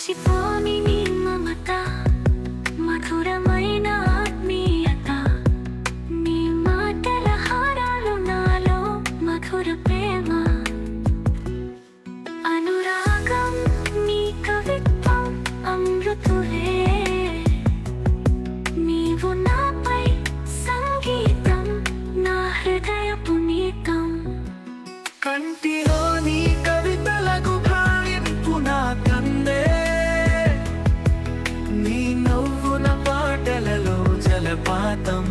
మరచిపోని నీ మమత, మధురమైన ఆత్మీయత, నీ మాటల హారాలు నాలో మధుర ప్రేమ. అనురాగం నీ కవిత్వం అమృతులే, నీవు నాపై సంగీతం, నా హృదయ పునీతం. కంటిలో నీ కవితలకు భావింపు నా కన్నే, నీ నవ్వుల పాటలలో జలపాతం.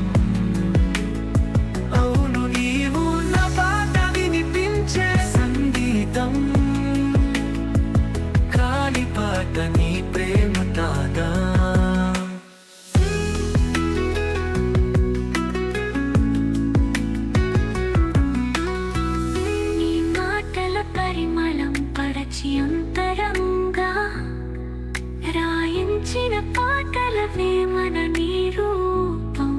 అవును, నీవు నా పాట వినిపించే సంగీతం, కాలి పాట నీ ప్రేమ కాదా. పరిమళం పరచి అంతరంగా రాయించిన పాటల వేమన నీ రూపం.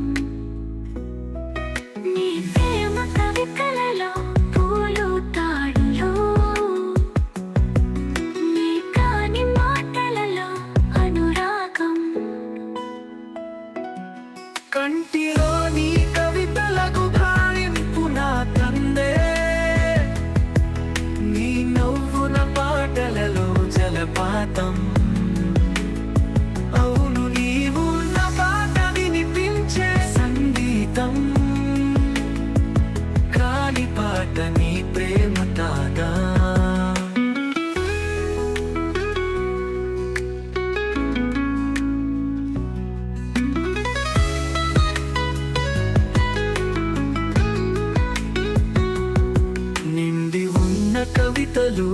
నీ ప్రేమ కవితలలో పూలు తాడులో, నీ కాని మాటలలో అనురాగం. కంటిలో నీ కవితలకు భావింపు నా తందే, నీ నవ్వుల పాటలలో జలపాతం. అవును, నీవు నా పాట వినిపించే సంగీతం, కాలి పాట నీ ప్రేమ కాదా. నిండి ఉన్న కవితలు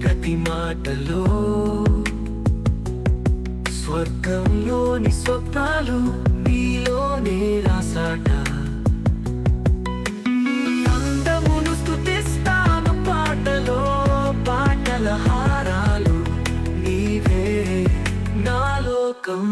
ప్రతి మాటలో, స్వర్గంలోని స్వప్నాలు నీలోనే రాసాట. అందమును స్తుతిస్తాను పాటలో, పాటల హారాలు నీవే నా లోకం.